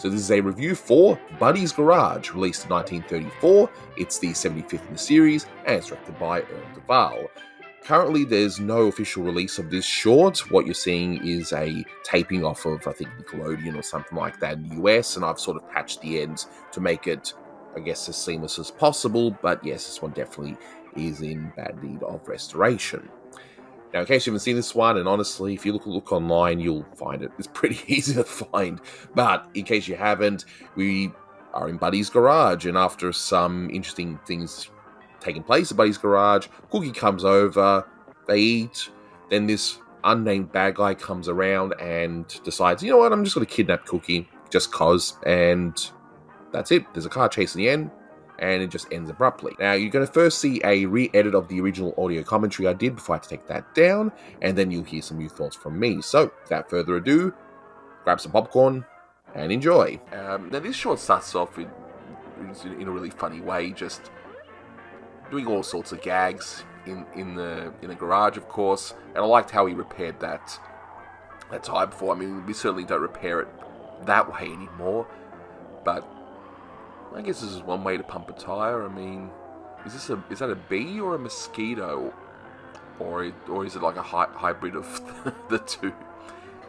So this is a review for Buddy's Garage, released in 1934. It's the 75th in the series, and it's directed by Earl Duvall. Currently, there's no official release of this short. What you're seeing is a taping off of, I think, Nickelodeon or something like that in the US, and I've sort of patched the ends to make it, I guess, as seamless as possible. But yes, this one definitely is in bad need of restoration. Now, in case you haven't seen this one, and honestly, if you look online, you'll find it. It's pretty easy to find. But in case you haven't, we are in Buddy's garage, and after some interesting things taking place at Buddy's garage, Cookie comes over, they eat, then this unnamed bad guy comes around and decides, you know what, I'm just going to kidnap Cookie, just cause, and that's it. There's a car chase in the end, and it just ends abruptly. Now, you're going to first see a re-edit of the original audio commentary I did before I had to take that down, and then you'll hear some new thoughts from me. So, without further ado, grab some popcorn and enjoy. Now, this short starts off in a really funny way, just doing all sorts of gags in the garage, of course, and I liked how he repaired that tire before. I mean, we certainly don't repair it that way anymore, but I guess this is one way to pump a tire. I mean, is that a bee or a mosquito, or is it like a hybrid of the two?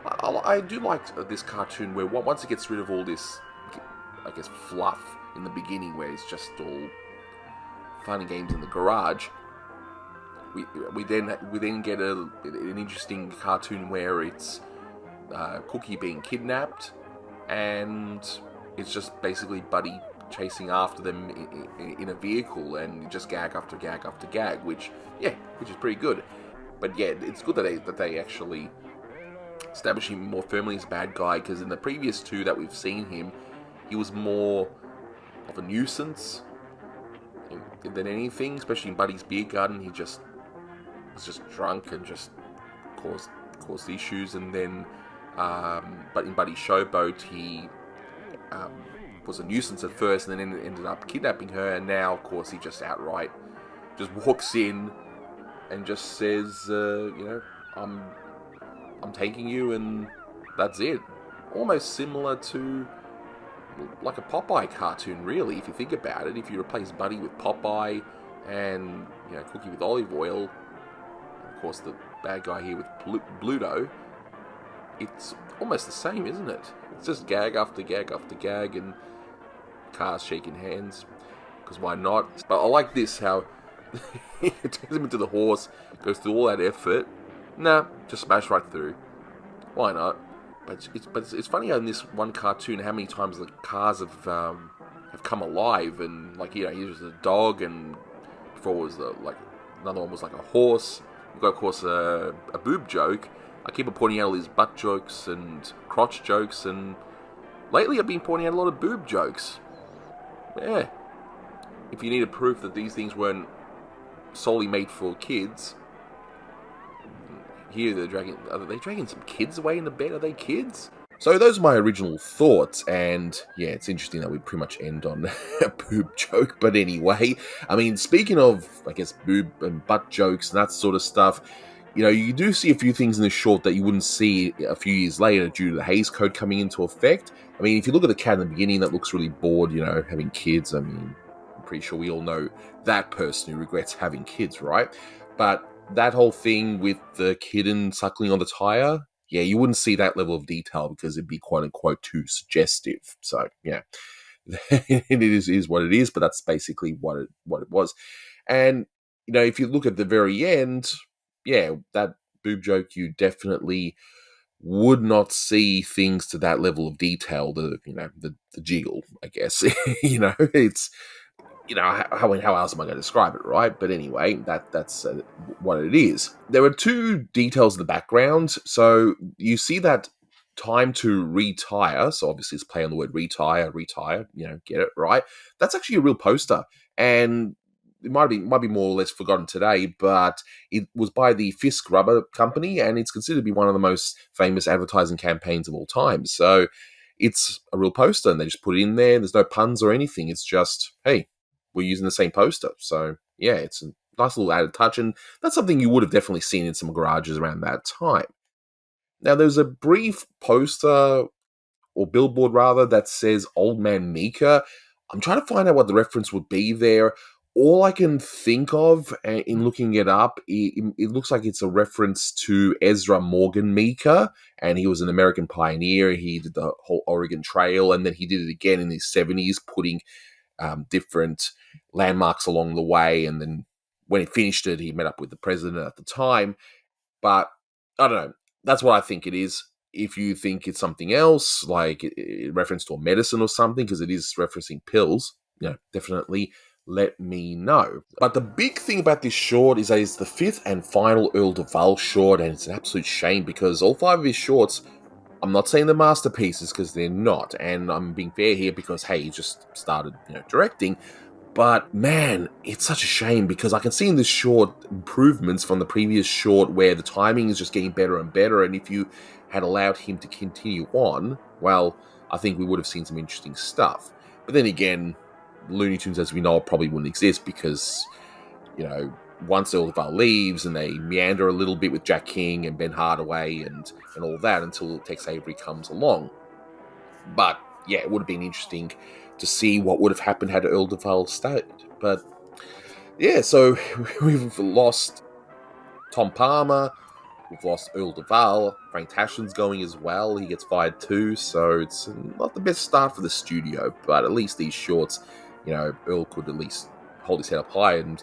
I do like this cartoon where once it gets rid of all this, I guess, fluff in the beginning, where it's just all fun and games in the garage. We then get an interesting cartoon where it's Cookie being kidnapped, and it's just basically Buddy chasing after them in a vehicle, and just gag after gag after gag, which is pretty good. But yeah, it's good that they actually establish him more firmly as a bad guy, because in the previous two that we've seen him, he was more of a nuisance than anything, especially in Buddy's beer garden. He was just drunk and just caused issues, and then but in Buddy's showboat, he was a nuisance at first, and then ended up kidnapping her, and now, of course, he just outright just walks in and just says, I'm taking you, and that's it. Almost similar to like a Popeye cartoon, really, if you think about it. If you replace Buddy with Popeye and Cookie with olive oil, of course the bad guy here with Bluto, it's almost the same, isn't it? It's just gag after gag after gag, and cars shaking hands, because why not? But I like this, how it takes him into the horse, goes through all that effort. Nah, just smash right through. Why not? But it's funny how in this one cartoon, how many times the cars have come alive, and here was a dog, and before it was another one was like a horse. We've got, of course, a boob joke. I keep on pointing out all these butt jokes and crotch jokes, and lately I've been pointing out a lot of boob jokes. Yeah. If you needed proof that these things weren't solely made for kids, here are they dragging some kids away in the bed? Are they kids? So those are my original thoughts, and yeah, it's interesting that we pretty much end on a boob joke. But anyway, I mean, speaking of, I guess, boob and butt jokes and that sort of stuff, you do see a few things in this short that you wouldn't see a few years later due to the Hays Code coming into effect. I mean, if you look at the cat in the beginning that looks really bored, having kids, I mean, I'm pretty sure we all know that person who regrets having kids, right? But that whole thing with the kitten suckling on the tire, yeah, you wouldn't see that level of detail because it'd be quote-unquote too suggestive. So, yeah, it is what it is, but that's basically what it was. And, if you look at the very end, yeah, that boob joke, you definitely would not see things to that level of detail, the jiggle, I guess. It's, how else am I going to describe it, right? But anyway, that's what it is. There are two details in the background. So you see that time to retire. So obviously it's play on the word retire, get it, right? That's actually a real poster. And it might be more or less forgotten today, but it was by the Fisk Rubber Company, and it's considered to be one of the most famous advertising campaigns of all time. So it's a real poster, and they just put it in there. There's no puns or anything. It's just, hey, we're using the same poster. So, yeah, it's a nice little added touch, and that's something you would have definitely seen in some garages around that time. Now, there's a brief poster or billboard rather, that says Old Man Mika. I'm trying to find out what the reference would be there. All I can think of in looking it up, it looks like it's a reference to Ezra Morgan Mika, and he was an American pioneer. He did the whole Oregon Trail, and then he did it again in his 70s, putting different landmarks along the way. And then when he finished it, he met up with the president at the time. But I don't know. That's what I think it is. If you think it's something else, like a reference to a medicine or something, because it is referencing pills, definitely let me know. But the big thing about this short is that it's the fifth and final Earl Duvall short, and it's an absolute shame because all five of his shorts, I'm not saying they're masterpieces because they're not, and I'm being fair here because, hey, he just started directing. But man, it's such a shame because I can see in this short improvements from the previous short where the timing is just getting better and better. And if you had allowed him to continue on, well, I think we would have seen some interesting stuff. But then again, Looney Tunes, as we know, probably wouldn't exist because, once Earl Duvall leaves and they meander a little bit with Jack King and Ben Hardaway and all that until Tex Avery comes along. But yeah, it would have been interesting to see what would have happened had Earl Duvall stayed. But yeah, so we've lost Tom Palmer, we've lost Earl Duvall, Frank Tashin's going as well, he gets fired too, so it's not the best start for the studio, but at least these shorts, Earl could at least hold his head up high, and,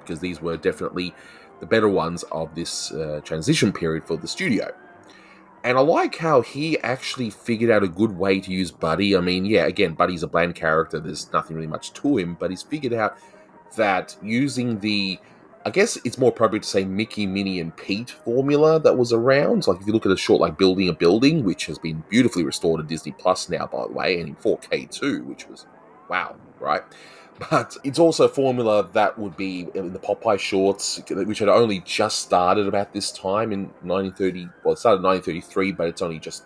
because these were definitely the better ones of this transition period for the studio. And I like how he actually figured out a good way to use Buddy. I mean, yeah, again, Buddy's a bland character. There's nothing really much to him, but he's figured out that using I guess it's more appropriate to say Mickey-Minnie-Pete formula that was around. Like if you look at a short like Building a Building, which has been beautifully restored to Disney Plus now, by the way, and in 4K too, which was, wow, right? But it's also a formula that would be in the Popeye shorts, which had only just started about this time in 1930. Well, it started in 1933, but it's only just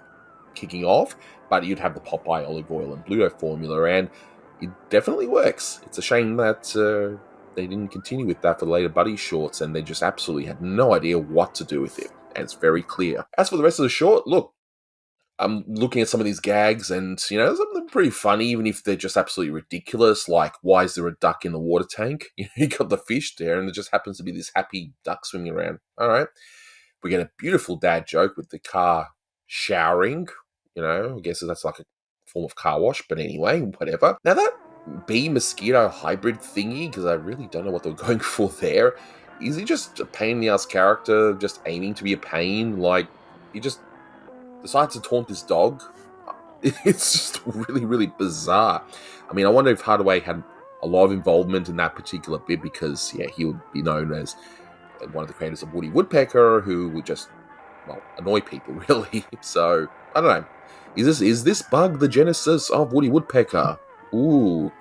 kicking off. But you'd have the Popeye olive oil and Bluto formula, and it definitely works. It's a shame that they didn't continue with that for the later Buddy shorts, and they just absolutely had no idea what to do with it. And it's very clear. As for the rest of the short, look, I'm looking at some of these gags and, some of them are pretty funny, even if they're just absolutely ridiculous, like, why is there a duck in the water tank? You got the fish there, and there just happens to be this happy duck swimming around. All right. We get a beautiful dad joke with the car showering. I guess that's like a form of car wash, but anyway, whatever. Now, that bee-mosquito hybrid thingy, because I really don't know what they're going for there, is he just a pain-in-the-ass character, just aiming to be a pain? Like, he just decides to taunt this dog. It's just really, really bizarre. I mean, I wonder if Hardaway had a lot of involvement in that particular bit because, yeah, he would be known as one of the creators of Woody Woodpecker, who would just, annoy people, really. So, I don't know. Is this bug the genesis of Woody Woodpecker? Ooh,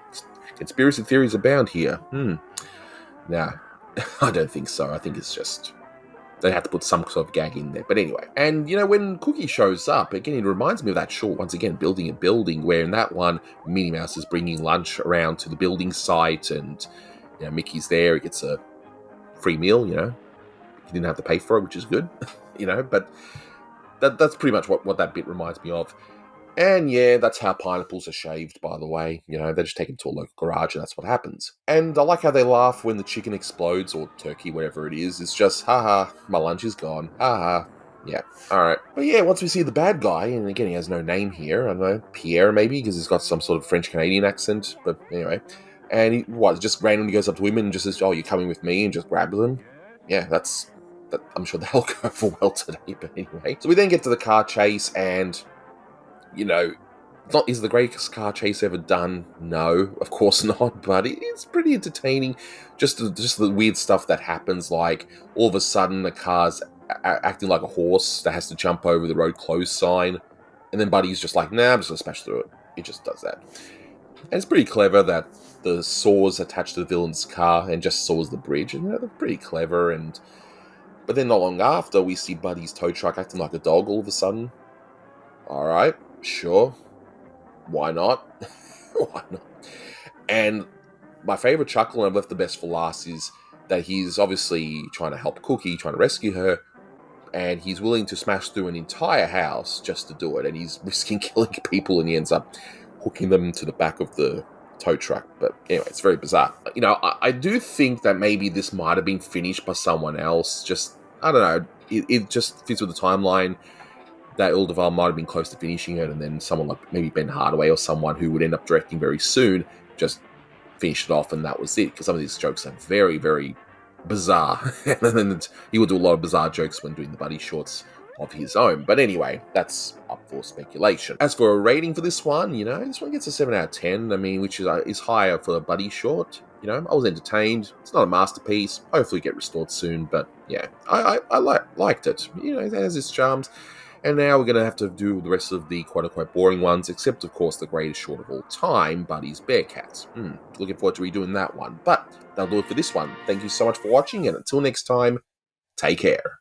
conspiracy theories abound here. Nah, I don't think so. I think it's just they had to put some sort of gag in there. But anyway, and when Cookie shows up, again, it reminds me of that short, once again, Building a Building, where in that one, Minnie Mouse is bringing lunch around to the building site, and Mickey's there, he gets a free meal, he didn't have to pay for it, which is good, but that's pretty much what that bit reminds me of. And yeah, that's how pineapples are shaved, by the way. They just take them to a local garage and that's what happens. And I like how they laugh when the chicken explodes, or turkey, whatever it is. It's just, haha, my lunch is gone. Haha. Yeah, alright. But yeah, once we see the bad guy, and again, he has no name here. I don't know, Pierre maybe, because he's got some sort of French-Canadian accent. But anyway. And he just randomly goes up to him and just says, oh, you're coming with me, and just grabs him. Yeah, I'm sure that'll go over well today, but anyway. So we then get to the car chase, and is the greatest car chase ever done? No, of course not, but it's pretty entertaining. Just the weird stuff that happens, like all of a sudden the car's acting like a horse that has to jump over the road closed sign, and then Buddy's just like, nah, I'm just gonna smash through it. It just does that. And it's pretty clever that the saws attached to the villain's car and just saws the bridge, and they're pretty clever. But then not long after, we see Buddy's tow truck acting like a dog all of a sudden. Alright, sure. Why not? Why not? And my favorite chuckle, and I've left the best for last, is that he's obviously trying to help Cookie, trying to rescue her, and he's willing to smash through an entire house just to do it, and he's risking killing people, and he ends up hooking them to the back of the tow truck. But anyway, it's very bizarre. I do think that maybe this might have been finished by someone else. Just, I don't know, it just fits with the timeline that Earl Duvall might have been close to finishing it, and then someone like maybe Ben Hardaway or someone who would end up directing very soon just finished it off, and that was it. Because some of these jokes are very, very bizarre, and then he would do a lot of bizarre jokes when doing the buddy shorts of his own. But anyway, that's up for speculation. As for a rating for this one, this one gets a 7 out of 10. I mean, which is higher for a buddy short. I was entertained. It's not a masterpiece. Hopefully get restored soon. But yeah, I liked it. It has its charms. And now we're going to have to do the rest of the quote-unquote boring ones, except, of course, the greatest short of all time, Buddy's Bearcats. Looking forward to redoing that one. But that'll do it for this one. Thank you so much for watching, and until next time, take care.